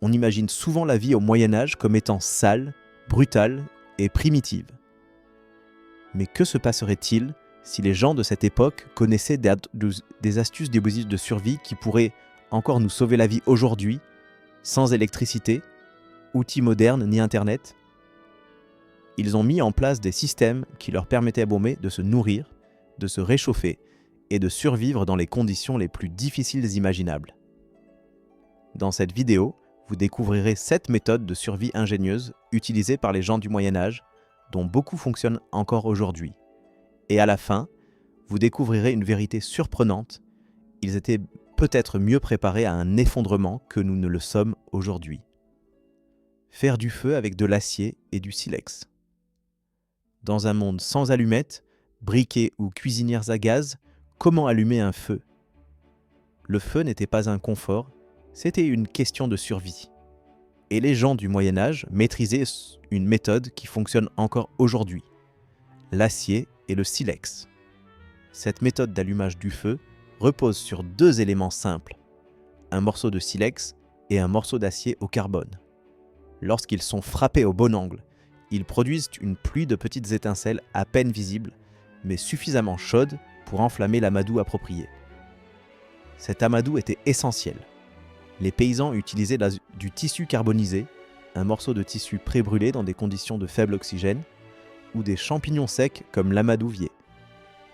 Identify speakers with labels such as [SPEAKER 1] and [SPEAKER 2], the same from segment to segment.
[SPEAKER 1] on imagine souvent la vie au Moyen-Âge comme étant sale, brutale et primitive. Mais que se passerait-il si les gens de cette époque connaissaient des astuces d'ébosie de survie qui pourraient encore nous sauver la vie aujourd'hui, sans électricité, outils modernes ni Internet? Ils ont mis en place des systèmes qui leur permettaient à Bomé de se nourrir, de se réchauffer et de survivre dans les conditions les plus difficiles imaginables. Dans cette vidéo, vous découvrirez 7 méthodes de survie ingénieuses utilisées par les gens du Moyen-Âge, dont beaucoup fonctionnent encore aujourd'hui. Et à la fin, vous découvrirez une vérité surprenante. Ils étaient peut-être mieux préparés à un effondrement que nous ne le sommes aujourd'hui. Faire du feu avec de l'acier et du silex. Dans un monde sans allumettes, briquets ou cuisinières à gaz, comment allumer un feu? Le feu n'était pas un confort, c'était une question de survie. Et les gens du Moyen-Âge maîtrisaient une méthode qui fonctionne encore aujourd'hui, l'acier et le silex. Cette méthode d'allumage du feu repose sur 2 éléments simples, un morceau de silex et un morceau d'acier au carbone. Lorsqu'ils sont frappés au bon angle, ils produisent une pluie de petites étincelles à peine visibles, mais suffisamment chaudes pour enflammer l'amadou approprié. Cet amadou était essentiel. Les paysans utilisaient du tissu carbonisé, un morceau de tissu pré-brûlé dans des conditions de faible oxygène, ou des champignons secs comme l'amadouvier,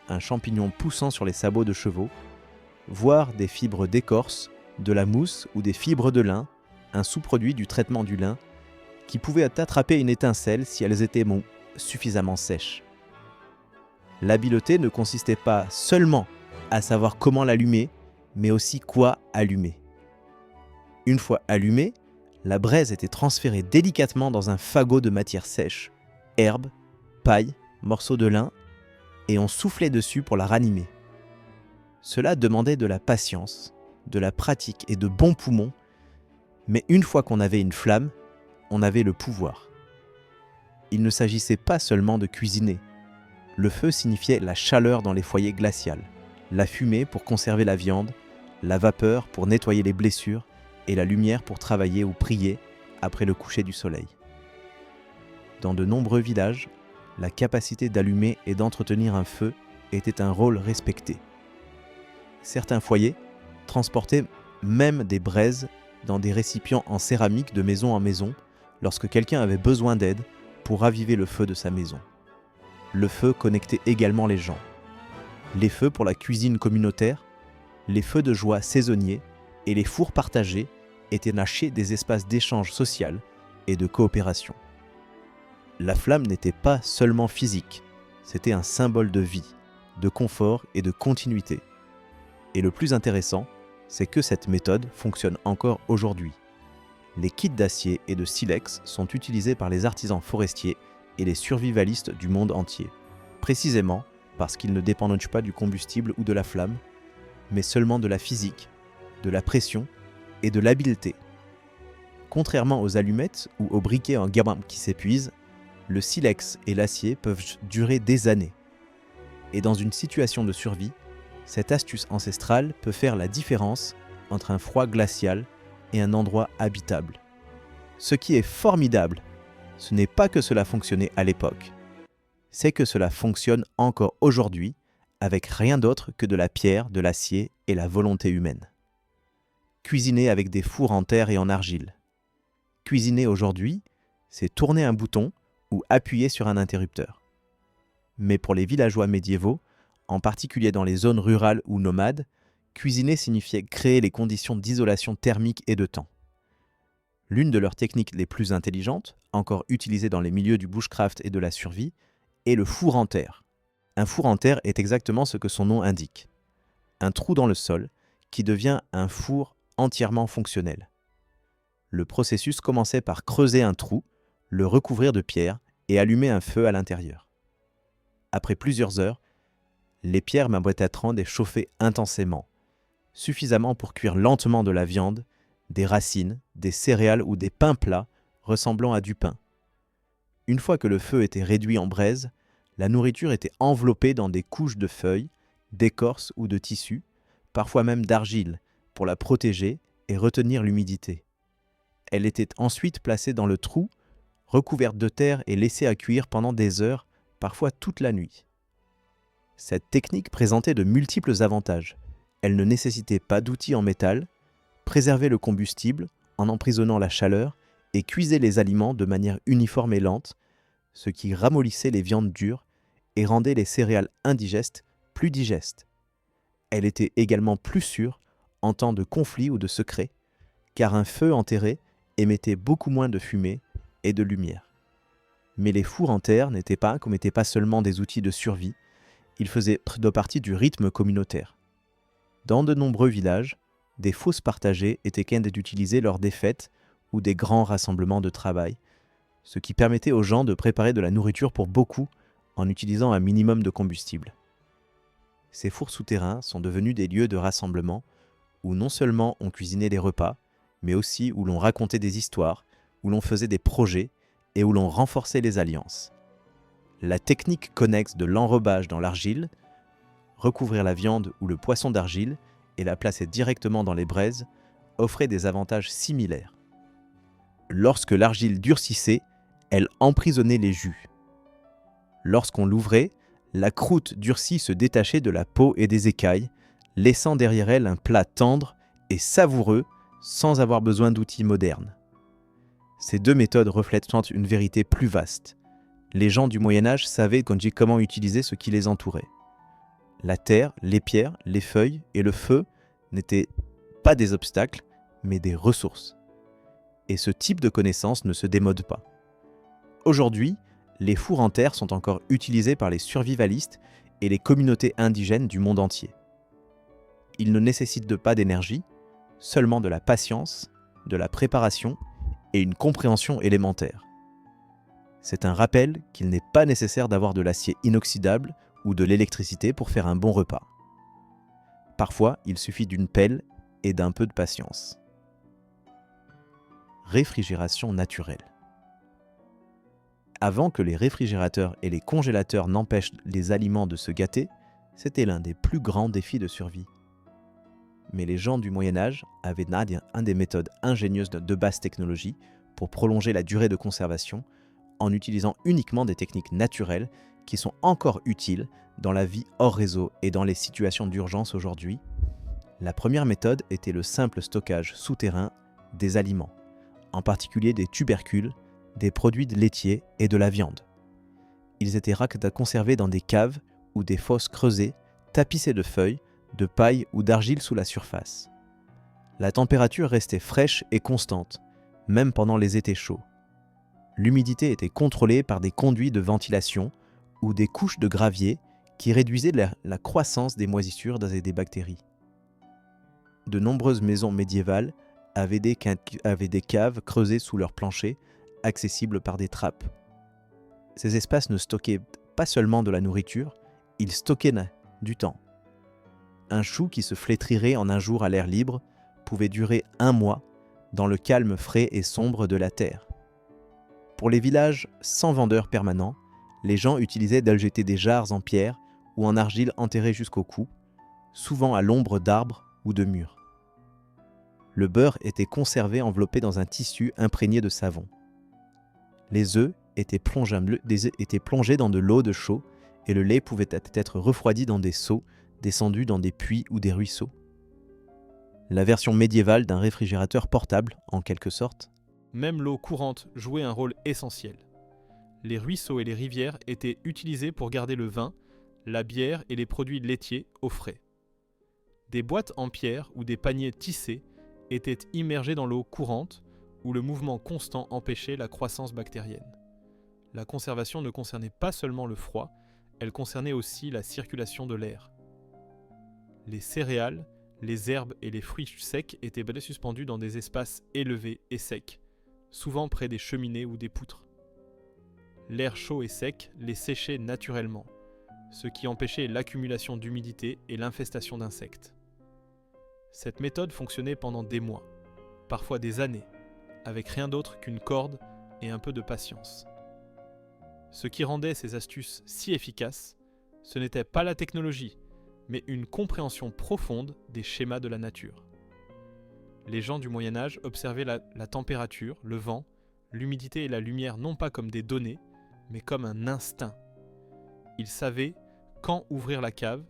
[SPEAKER 1] un champignon poussant sur les sabots de chevaux, voire des fibres d'écorce, de la mousse ou des fibres de lin, un sous-produit du traitement du lin, qui pouvaient attraper une étincelle si elles étaient suffisamment sèches. L'habileté ne consistait pas seulement à savoir comment l'allumer, mais aussi quoi allumer. Une fois allumée, la braise était transférée délicatement dans un fagot de matière sèche, herbes, paille, morceaux de lin, et on soufflait dessus pour la ranimer. Cela demandait de la patience, de la pratique et de bons poumons, mais une fois qu'on avait une flamme, on avait le pouvoir. Il ne s'agissait pas seulement de cuisiner. Le feu signifiait la chaleur dans les foyers glacials, la fumée pour conserver la viande, la vapeur pour nettoyer les blessures et la lumière pour travailler ou prier après le coucher du soleil. Dans de nombreux villages, la capacité d'allumer et d'entretenir un feu était un rôle respecté. Certains foyers transportaient même des braises dans des récipients en céramique de maison en maison lorsque quelqu'un avait besoin d'aide pour raviver le feu de sa maison. Le feu connectait également les gens. Les feux pour la cuisine communautaire, les feux de joie saisonniers et les fours partagés étaient nachés des espaces d'échange social et de coopération. La flamme n'était pas seulement physique, c'était un symbole de vie, de confort et de continuité. Et le plus intéressant, c'est que cette méthode fonctionne encore aujourd'hui. Les kits d'acier et de silex sont utilisés par les artisans forestiers et les survivalistes du monde entier, précisément parce qu'ils ne dépendent pas du combustible ou de la flamme, mais seulement de la physique, de la pression et de l'habileté. Contrairement aux allumettes ou aux briquets en gamme qui s'épuisent, le silex et l'acier peuvent durer des années. Et dans une situation de survie, cette astuce ancestrale peut faire la différence entre un froid glacial et un endroit habitable. Ce qui est formidable, ce n'est pas que cela fonctionnait à l'époque, c'est que cela fonctionne encore aujourd'hui avec rien d'autre que de la pierre, de l'acier et la volonté humaine. Cuisiner avec des fours en terre et en argile. Cuisiner aujourd'hui, c'est tourner un bouton ou appuyer sur un interrupteur. Mais pour les villageois médiévaux, en particulier dans les zones rurales ou nomades, cuisiner signifiait créer les conditions d'isolation thermique et de temps. L'une de leurs techniques les plus intelligentes, encore utilisée dans les milieux du bushcraft et de la survie, est le four en terre. Un four en terre est exactement ce que son nom indique. Un trou dans le sol qui devient un four entièrement fonctionnel. Le processus commençait par creuser un trou, le recouvrir de pierre et allumer un feu à l'intérieur. Après plusieurs heures, les pierres m'aboîteront et chauffer intensément, suffisamment pour cuire lentement de la viande, des racines, des céréales ou des pains plats ressemblant à du pain. Une fois que le feu était réduit en braise, la nourriture était enveloppée dans des couches de feuilles, d'écorce ou de tissu, parfois même d'argile, pour la protéger et retenir l'humidité. Elle était ensuite placée dans le trou, recouverte de terre et laissée à cuire pendant des heures, parfois toute la nuit. Cette technique présentait de multiples avantages. Elle ne nécessitait pas d'outils en métal, préservait le combustible en emprisonnant la chaleur et cuisait les aliments de manière uniforme et lente, ce qui ramollissait les viandes dures et rendait les céréales indigestes plus digestes. Elle était également plus sûre en temps de conflit ou de secret, car un feu enterré émettait beaucoup moins de fumée et de lumière. Mais les fours en terre n'étaient pas seulement des outils de survie, ils faisaient partie du rythme communautaire. Dans de nombreux villages, des fosses partagées étaient utilisées lors des fêtes ou des grands rassemblements de travail, ce qui permettait aux gens de préparer de la nourriture pour beaucoup en utilisant un minimum de combustible. Ces fours souterrains sont devenus des lieux de rassemblement où non seulement on cuisinait des repas, mais aussi où l'on racontait des histoires, où l'on faisait des projets et où l'on renforçait les alliances. La technique connexe de l'enrobage dans l'argile, recouvrir la viande ou le poisson d'argile et la placer directement dans les braises, offrait des avantages similaires. Lorsque l'argile durcissait, elle emprisonnait les jus. Lorsqu'on l'ouvrait, la croûte durcie se détachait de la peau et des écailles, laissant derrière elle un plat tendre et savoureux sans avoir besoin d'outils modernes. Ces deux méthodes reflètent une vérité plus vaste. Les gens du Moyen-Âge savaient comment utiliser ce qui les entourait. La terre, les pierres, les feuilles et le feu n'étaient pas des obstacles, mais des ressources. Et ce type de connaissance ne se démode pas. Aujourd'hui, les fours en terre sont encore utilisés par les survivalistes et les communautés indigènes du monde entier. Ils ne nécessitent pas d'énergie, seulement de la patience, de la préparation et une compréhension élémentaire. C'est un rappel qu'il n'est pas nécessaire d'avoir de l'acier inoxydable ou de l'électricité pour faire un bon repas. Parfois, il suffit d'une pelle et d'un peu de patience. Réfrigération naturelle. Avant que les réfrigérateurs et les congélateurs n'empêchent les aliments de se gâter, c'était l'un des plus grands défis de survie. Mais les gens du Moyen-Âge avaient des méthodes ingénieuses de basse technologie pour prolonger la durée de conservation en utilisant uniquement des techniques naturelles qui sont encore utiles dans la vie hors réseau et dans les situations d'urgence aujourd'hui. La première méthode était le simple stockage souterrain des aliments, en particulier des tubercules, des produits laitiers et de la viande. Ils étaient conservés dans des caves ou des fosses creusées, tapissées de feuilles, de paille ou d'argile sous la surface. La température restait fraîche et constante, même pendant les étés chauds. L'humidité était contrôlée par des conduits de ventilation ou des couches de gravier qui réduisaient la croissance des moisissures et des bactéries. De nombreuses maisons médiévales avaient des caves creusées sous leur plancher, accessibles par des trappes. Ces espaces ne stockaient pas seulement de la nourriture, ils stockaient du temps. Un chou qui se flétrirait en un jour à l'air libre pouvait durer 1 mois dans le calme frais et sombre de la terre. Pour les villages sans vendeur permanent, les gens utilisaient d'aljeter des jarres en pierre ou en argile enterrées jusqu'au cou, souvent à l'ombre d'arbres ou de murs. Le beurre était conservé enveloppé dans un tissu imprégné de savon. Les œufs étaient plongés dans de l'eau de chaux et le lait pouvait être refroidi dans des seaux descendus dans des puits ou des ruisseaux. La version médiévale d'un réfrigérateur portable, en quelque sorte.
[SPEAKER 2] Même l'eau courante jouait un rôle essentiel. Les ruisseaux et les rivières étaient utilisés pour garder le vin, la bière et les produits laitiers au frais. Des boîtes en pierre ou des paniers tissés étaient immergés dans l'eau courante où le mouvement constant empêchait la croissance bactérienne. La conservation ne concernait pas seulement le froid, elle concernait aussi la circulation de l'air. Les céréales, les herbes et les fruits secs étaient suspendus dans des espaces élevés et secs, souvent près des cheminées ou des poutres. L'air chaud et sec les séchait naturellement, ce qui empêchait l'accumulation d'humidité et l'infestation d'insectes. Cette méthode fonctionnait pendant des mois, parfois des années, avec rien d'autre qu'une corde et un peu de patience. Ce qui rendait ces astuces si efficaces, ce n'était pas la technologie, mais une compréhension profonde des schémas de la nature. Les gens du Moyen-Âge observaient la température, le vent, l'humidité et la lumière non pas comme des données, mais comme un instinct. Ils savaient quand ouvrir la cave,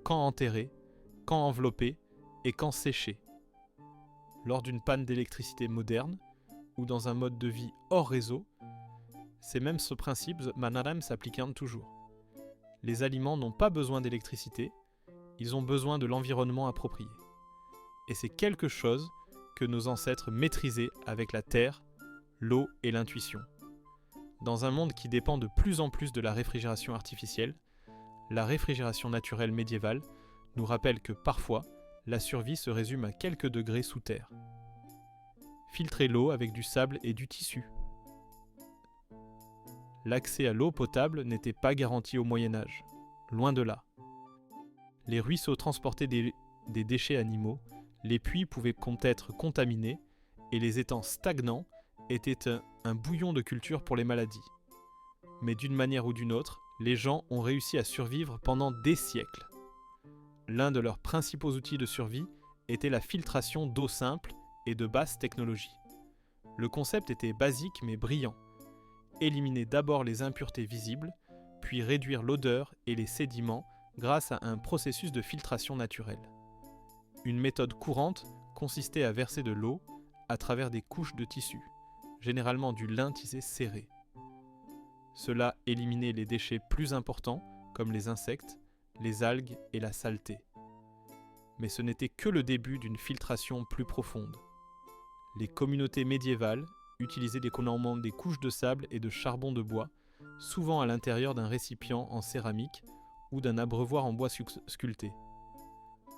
[SPEAKER 2] quand enterrer, quand envelopper et quand sécher. Lors d'une panne d'électricité moderne, ou dans un mode de vie hors réseau, ces mêmes principes s'appliquent toujours. Les aliments n'ont pas besoin d'électricité, ils ont besoin de l'environnement approprié. Et c'est quelque chose que nos ancêtres maîtrisaient avec la terre, l'eau et l'intuition. Dans un monde qui dépend de plus en plus de la réfrigération artificielle, la réfrigération naturelle médiévale nous rappelle que parfois, la survie se résume à quelques degrés sous terre. Filtrer l'eau avec du sable et du tissu. L'accès à l'eau potable n'était pas garanti au Moyen-Âge, loin de là. Les ruisseaux transportaient des déchets animaux, les puits pouvaient être contaminés et les étangs stagnants étaient un bouillon de culture pour les maladies. Mais d'une manière ou d'une autre, les gens ont réussi à survivre pendant des siècles. L'un de leurs principaux outils de survie était la filtration d'eau simple et de basse technologie. Le concept était basique mais brillant. Éliminer d'abord les impuretés visibles, puis réduire l'odeur et les sédiments grâce à un processus de filtration naturelle. Une méthode courante consistait à verser de l'eau à travers des couches de tissu, généralement du lin tissé serré. Cela éliminait les déchets plus importants comme les insectes, les algues et la saleté. Mais ce n'était que le début d'une filtration plus profonde. Les communautés médiévales utilisaient des couches de sable et de charbon de bois, souvent à l'intérieur d'un récipient en céramique ou d'un abreuvoir en bois sculpté.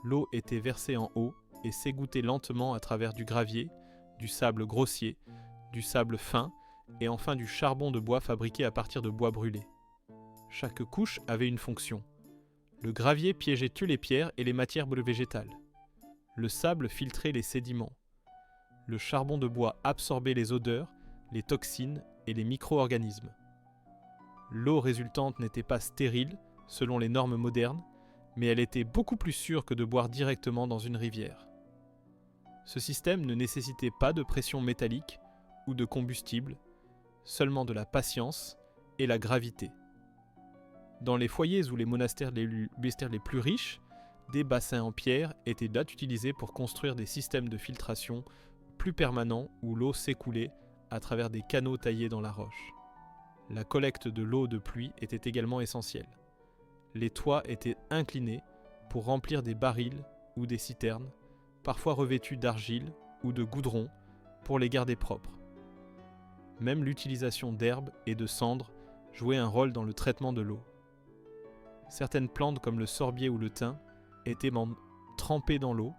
[SPEAKER 2] L'eau était versée en haut et s'égouttait lentement à travers du gravier, du sable grossier, du sable fin et enfin du charbon de bois fabriqué à partir de bois brûlé. Chaque couche avait une fonction. Le gravier piégeait les pierres et les matières végétales. Le sable filtrait les sédiments. Le charbon de bois absorbait les odeurs, les toxines et les micro-organismes. L'eau résultante n'était pas stérile, selon les normes modernes, mais elle était beaucoup plus sûre que de boire directement dans une rivière. Ce système ne nécessitait pas de pression métallique ou de combustible, seulement de la patience et la gravité. Dans les foyers ou les monastères les plus riches, des bassins en pierre étaient utilisés pour construire des systèmes de filtration plus permanents où l'eau s'écoulait à travers des canaux taillés dans la roche. La collecte de l'eau de pluie était également essentielle. Les toits étaient inclinés pour remplir des barils ou des citernes, parfois revêtus d'argile ou de goudron pour les garder propres. Même l'utilisation d'herbes et de cendres jouait un rôle dans le traitement de l'eau. Certaines plantes comme le sorbier ou le thym étaient trempées dans l'eau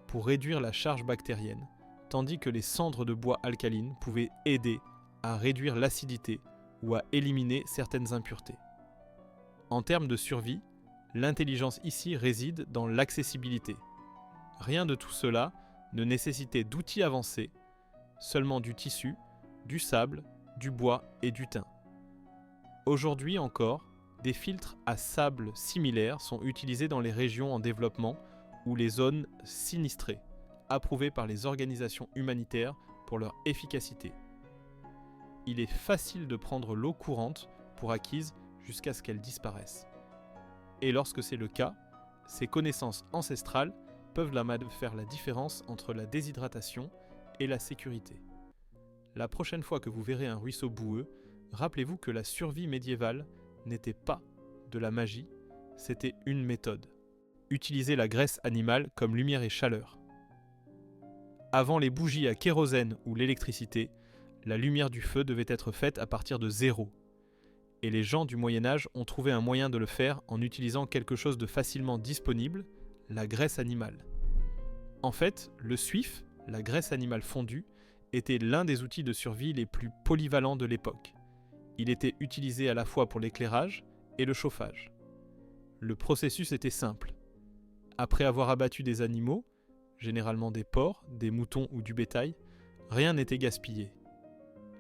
[SPEAKER 2] pour réduire la charge bactérienne, tandis que les cendres de bois alcalines pouvaient aider à réduire l'acidité ou à éliminer certaines impuretés. En termes de survie, l'intelligence ici réside dans l'accessibilité. Rien de tout cela ne nécessitait d'outils avancés, seulement du tissu, du sable, du bois et du thym. Aujourd'hui encore, des filtres à sable similaires sont utilisés dans les régions en développement ou les zones sinistrées, approuvés par les organisations humanitaires pour leur efficacité. Il est facile de prendre l'eau courante pour acquise jusqu'à ce qu'elle disparaisse. Et lorsque c'est le cas, ces connaissances ancestrales peuvent faire la différence entre la déshydratation et la sécurité. La prochaine fois que vous verrez un ruisseau boueux, rappelez-vous que la survie médiévale n'était pas de la magie, c'était une méthode. Utiliser la graisse animale comme lumière et chaleur. Avant les bougies à kérosène ou l'électricité, la lumière du feu devait être faite à partir de zéro. Et les gens du Moyen-Âge ont trouvé un moyen de le faire en utilisant quelque chose de facilement disponible, la graisse animale. En fait, le suif, la graisse animale fondue, était l'un des outils de survie les plus polyvalents de l'époque. Il était utilisé à la fois pour l'éclairage et le chauffage. Le processus était simple. Après avoir abattu des animaux, généralement des porcs, des moutons ou du bétail, rien n'était gaspillé.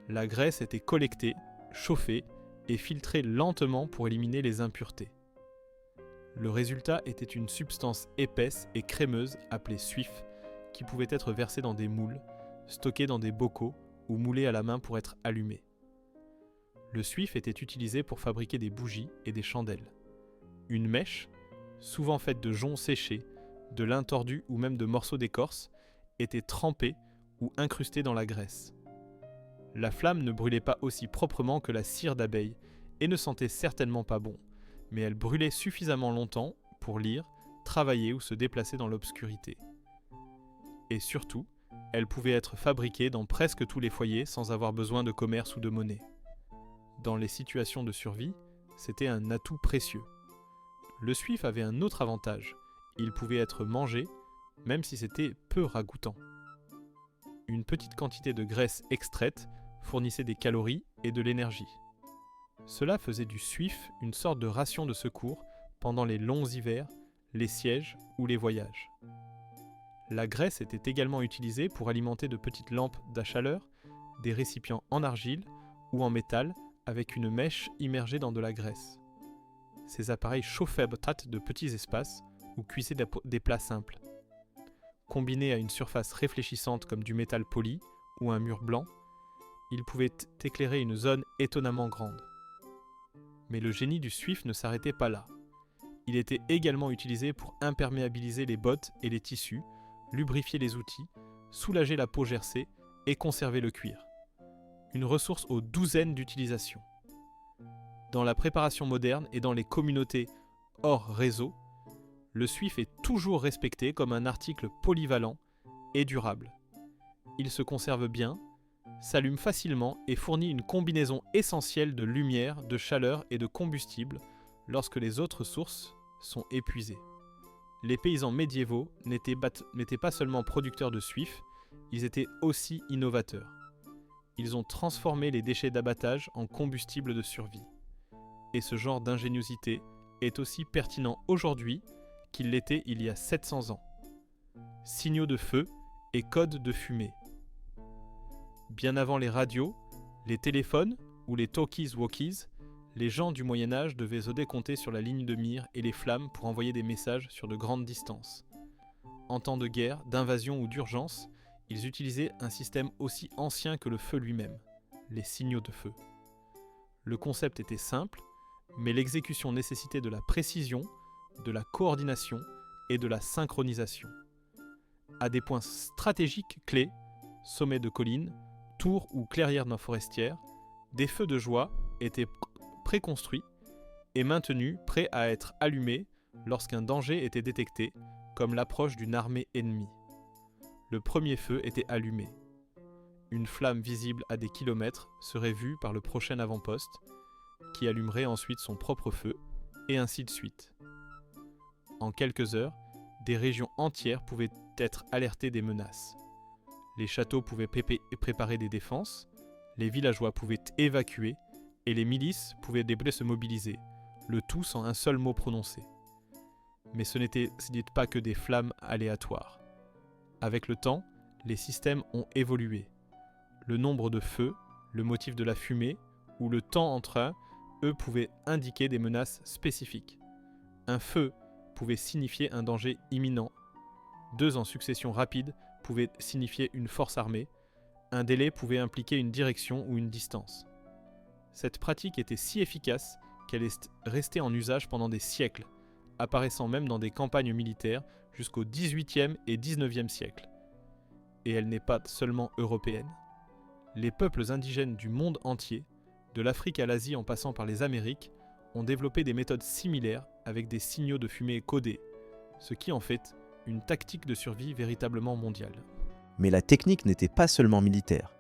[SPEAKER 2] La graisse était collectée, chauffée et filtrée lentement pour éliminer les impuretés. Le résultat était une substance épaisse et crémeuse appelée suif, qui pouvaient être versés dans des moules, stockés dans des bocaux ou moulés à la main pour être allumés. Le suif était utilisé pour fabriquer des bougies et des chandelles. Une mèche, souvent faite de joncs séchés, de lin tordu ou même de morceaux d'écorce, était trempée ou incrustée dans la graisse. La flamme ne brûlait pas aussi proprement que la cire d'abeille et ne sentait certainement pas bon, mais elle brûlait suffisamment longtemps pour lire, travailler ou se déplacer dans l'obscurité. Et surtout, elle pouvait être fabriquée dans presque tous les foyers sans avoir besoin de commerce ou de monnaie. Dans les situations de survie, c'était un atout précieux. Le suif avait un autre avantage, il pouvait être mangé, même si c'était peu ragoûtant. Une petite quantité de graisse extraite fournissait des calories et de l'énergie. Cela faisait du suif une sorte de ration de secours pendant les longs hivers, les sièges ou les voyages. La graisse était également utilisée pour alimenter de petites lampes à chaleur, des récipients en argile ou en métal avec une mèche immergée dans de la graisse. Ces appareils chauffaient de petits espaces ou cuisaient des plats simples. Combinés à une surface réfléchissante comme du métal poli ou un mur blanc, ils pouvaient éclairer une zone étonnamment grande. Mais le génie du suif ne s'arrêtait pas là. Il était également utilisé pour imperméabiliser les bottes et les tissus, lubrifier les outils, soulager la peau gercée et conserver le cuir. Une ressource aux douzaines d'utilisations. Dans la préparation moderne et dans les communautés hors réseau, le suif est toujours respecté comme un article polyvalent et durable. Il se conserve bien, s'allume facilement et fournit une combinaison essentielle de lumière, de chaleur et de combustible lorsque les autres sources sont épuisées. Les paysans médiévaux n'étaient pas seulement producteurs de suif, ils étaient aussi innovateurs. Ils ont transformé les déchets d'abattage en combustible de survie. Et ce genre d'ingéniosité est aussi pertinent aujourd'hui qu'il l'était il y a 700 ans. Signaux de feu et codes de fumée. Bien avant les radios, les téléphones ou les talkies-walkies, les gens du Moyen-Âge devaient se décompter sur la ligne de mire et les flammes pour envoyer des messages sur de grandes distances. En temps de guerre, d'invasion ou d'urgence, ils utilisaient un système aussi ancien que le feu lui-même, les signaux de feu. Le concept était simple, mais l'exécution nécessitait de la précision, de la coordination et de la synchronisation. À des points stratégiques clés, sommets de collines, tours ou clairières forestières, des feux de joie étaient préconstruits et maintenus prêts à être allumés lorsqu'un danger était détecté, comme l'approche d'une armée ennemie. Le premier feu était allumé. Une flamme visible à des kilomètres serait vue par le prochain avant-poste, qui allumerait ensuite son propre feu, et ainsi de suite. En quelques heures, des régions entières pouvaient être alertées des menaces. Les châteaux pouvaient préparer des défenses, les villageois pouvaient évacuer, et les milices pouvaient se mobiliser, le tout sans un seul mot prononcé. Mais ce n'était pas que des flammes aléatoires. Avec le temps, les systèmes ont évolué. Le nombre de feux, le motif de la fumée ou le temps entre eux pouvaient indiquer des menaces spécifiques. Un feu pouvait signifier un danger imminent. 2 en succession rapide pouvaient signifier une force armée. Un délai pouvait impliquer une direction ou une distance. Cette pratique était si efficace qu'elle est restée en usage pendant des siècles, apparaissant même dans des campagnes militaires jusqu'au XVIIIe et XIXe siècle. Et elle n'est pas seulement européenne. Les peuples indigènes du monde entier, de l'Afrique à l'Asie en passant par les Amériques, ont développé des méthodes similaires avec des signaux de fumée codés, ce qui en fait une tactique de survie véritablement mondiale.
[SPEAKER 1] Mais la technique n'était pas seulement militaire.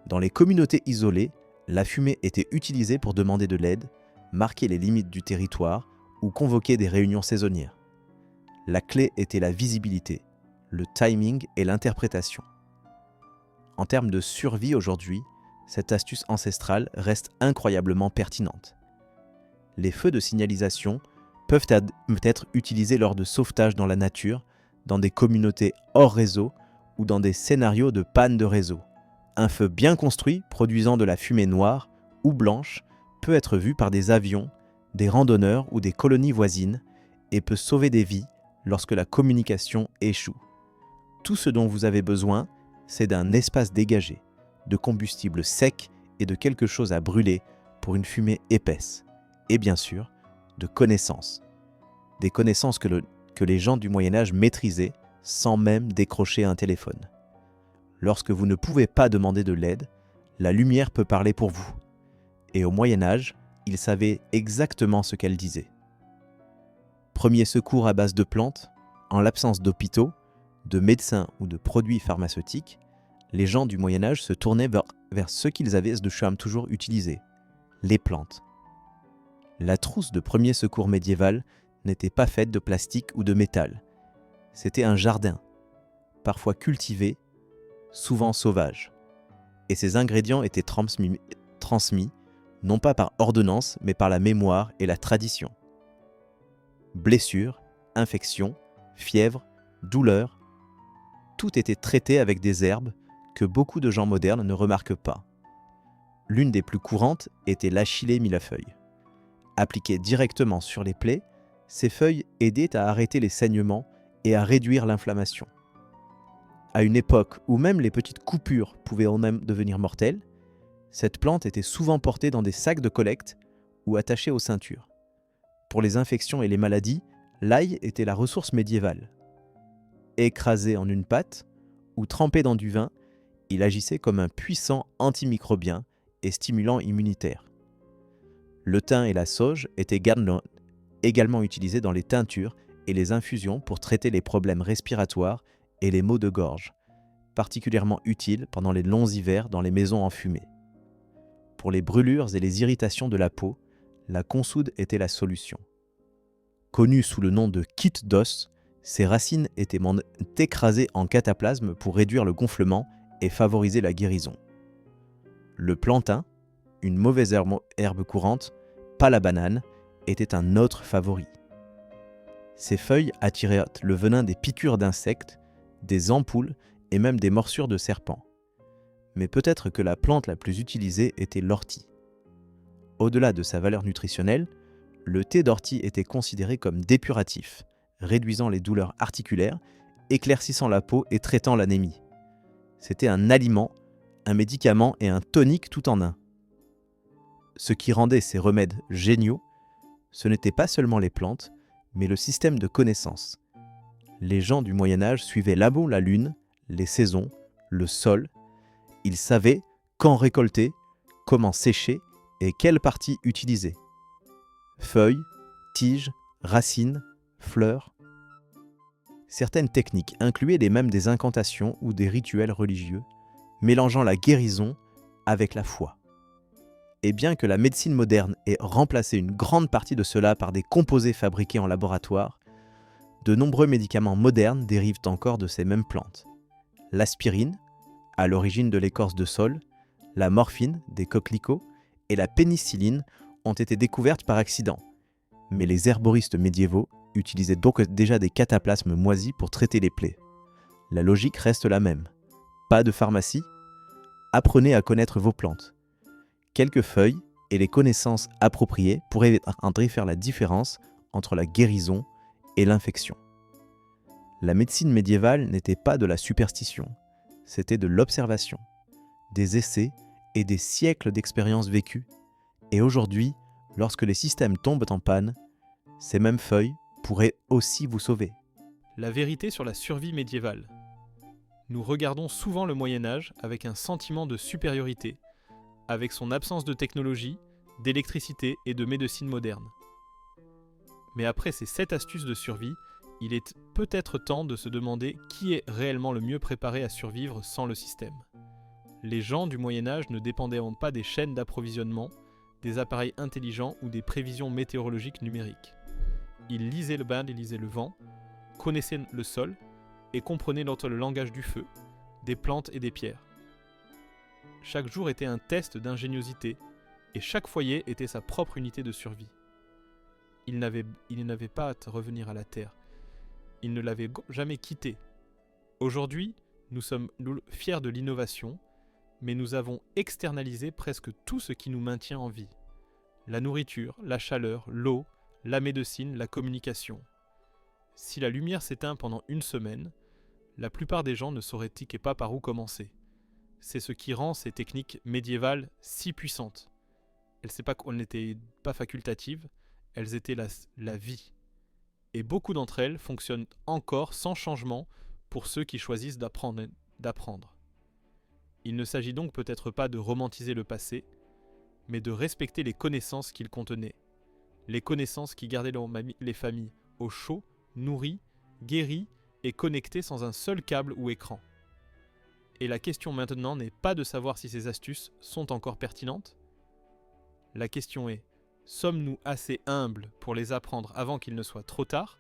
[SPEAKER 1] Dans les communautés isolées, la fumée était utilisée pour demander de l'aide, marquer les limites du territoire ou convoquer des réunions saisonnières. La clé était la visibilité, le timing et l'interprétation. En termes de survie aujourd'hui, cette astuce ancestrale reste incroyablement pertinente. Les feux de signalisation peuvent être utilisés lors de sauvetage dans la nature, dans des communautés hors réseau ou dans des scénarios de panne de réseau. Un feu bien construit, produisant de la fumée noire ou blanche, peut être vu par des avions, des randonneurs ou des colonies voisines et peut sauver des vies lorsque la communication échoue. Tout ce dont vous avez besoin, c'est d'un espace dégagé, de combustible sec et de quelque chose à brûler pour une fumée épaisse. Et bien sûr, de connaissances. Des connaissances que les gens du Moyen-Âge maîtrisaient sans même décrocher un téléphone. Lorsque vous ne pouvez pas demander de l'aide, la lumière peut parler pour vous. Et au Moyen-Âge, ils savaient exactement ce qu'elle disait. Premier secours à base de plantes, en l'absence d'hôpitaux, de médecins ou de produits pharmaceutiques, les gens du Moyen-Âge se tournaient vers ce qu'ils avaient de charme toujours utilisé, les plantes. La trousse de premier secours médiéval n'était pas faite de plastique ou de métal. C'était un jardin, parfois cultivé, souvent sauvage. Et ces ingrédients étaient transmis, non pas par ordonnance, mais par la mémoire et la tradition. Blessures, infections, fièvres, douleurs, tout était traité avec des herbes que beaucoup de gens modernes ne remarquent pas. L'une des plus courantes était l'achillée millefeuille. Appliquée directement sur les plaies, ces feuilles aidaient à arrêter les saignements et à réduire l'inflammation. À une époque où même les petites coupures pouvaient en même devenir mortelles, cette plante était souvent portée dans des sacs de collecte ou attachée aux ceintures. Pour les infections et les maladies, l'ail était la ressource médiévale. Écrasé en une pâte ou trempé dans du vin, il agissait comme un puissant antimicrobien et stimulant immunitaire. Le thym et la sauge étaient également utilisés dans les teintures et les infusions pour traiter les problèmes respiratoires et les maux de gorge, particulièrement utiles pendant les longs hivers dans les maisons enfumées. Pour les brûlures et les irritations de la peau, la consoude était la solution. Connue sous le nom de kit d'os, ses racines étaient écrasées en cataplasme pour réduire le gonflement et favoriser la guérison. Le plantain, une mauvaise herbe courante, pas la banane, était un autre favori. Ses feuilles attiraient le venin des piqûres d'insectes, des ampoules et même des morsures de serpents. Mais peut-être que la plante la plus utilisée était l'ortie. Au-delà de sa valeur nutritionnelle, le thé d'ortie était considéré comme dépuratif, réduisant les douleurs articulaires, éclaircissant la peau et traitant l'anémie. C'était un aliment, un médicament et un tonique tout en un. Ce qui rendait ces remèdes géniaux, ce n'était pas seulement les plantes, mais le système de connaissances. Les gens du Moyen-Âge suivaient la lune, les saisons, le sol. Ils savaient quand récolter, comment sécher et quelle partie utiliser. Feuilles, tiges, racines, fleurs. Certaines techniques incluaient même des incantations ou des rituels religieux, mélangeant la guérison avec la foi. Et bien que la médecine moderne ait remplacé une grande partie de cela par des composés fabriqués en laboratoire, de nombreux médicaments modernes dérivent encore de ces mêmes plantes. L'aspirine, à l'origine de l'écorce de saule, la morphine, des coquelicots, et la pénicilline ont été découvertes par accident. Mais les herboristes médiévaux utilisaient donc déjà des cataplasmes moisis pour traiter les plaies. La logique reste la même. Pas de pharmacie? Apprenez à connaître vos plantes. Quelques feuilles et les connaissances appropriées pourraient faire la différence entre la guérison et l'infection. La médecine médiévale n'était pas de la superstition, c'était de l'observation, des essais et des siècles d'expériences vécues. Et aujourd'hui, lorsque les systèmes tombent en panne, ces mêmes feuilles pourraient aussi vous sauver.
[SPEAKER 2] La vérité sur la survie médiévale. Nous regardons souvent le Moyen-Âge avec un sentiment de supériorité, avec son absence de technologie, d'électricité et de médecine moderne. Mais après ces 7 astuces de survie, il est peut-être temps de se demander qui est réellement le mieux préparé à survivre sans le système. Les gens du Moyen-Âge ne dépendaient pas des chaînes d'approvisionnement, des appareils intelligents ou des prévisions météorologiques numériques. Ils lisaient le bain et lisaient le vent, connaissaient le sol et comprenaient le langage du feu, des plantes et des pierres. Chaque jour était un test d'ingéniosité et chaque foyer était sa propre unité de survie. Ils n'avaient pas à revenir à la terre. Ils ne l'avaient jamais quittée. Aujourd'hui, nous sommes fiers de l'innovation, mais nous avons externalisé presque tout ce qui nous maintient en vie. La nourriture, la chaleur, l'eau, la médecine, la communication. Si la lumière s'éteint pendant une semaine, La plupart des gens ne sauraient tiquer pas par où commencer. C'est ce qui rend ces techniques médiévales si puissantes. Elles n'étaient pas facultatives, elles étaient la vie. Et beaucoup d'entre elles fonctionnent encore sans changement pour ceux qui choisissent d'apprendre. Il ne s'agit donc peut-être pas de romantiser le passé, mais de respecter les connaissances qu'il contenait. Les connaissances qui gardaient les familles au chaud, nourries, guéries et connectées sans un seul câble ou écran. Et la question maintenant n'est pas de savoir si ces astuces sont encore pertinentes. La question est, sommes-nous assez humbles pour les apprendre avant qu'il ne soit trop tard,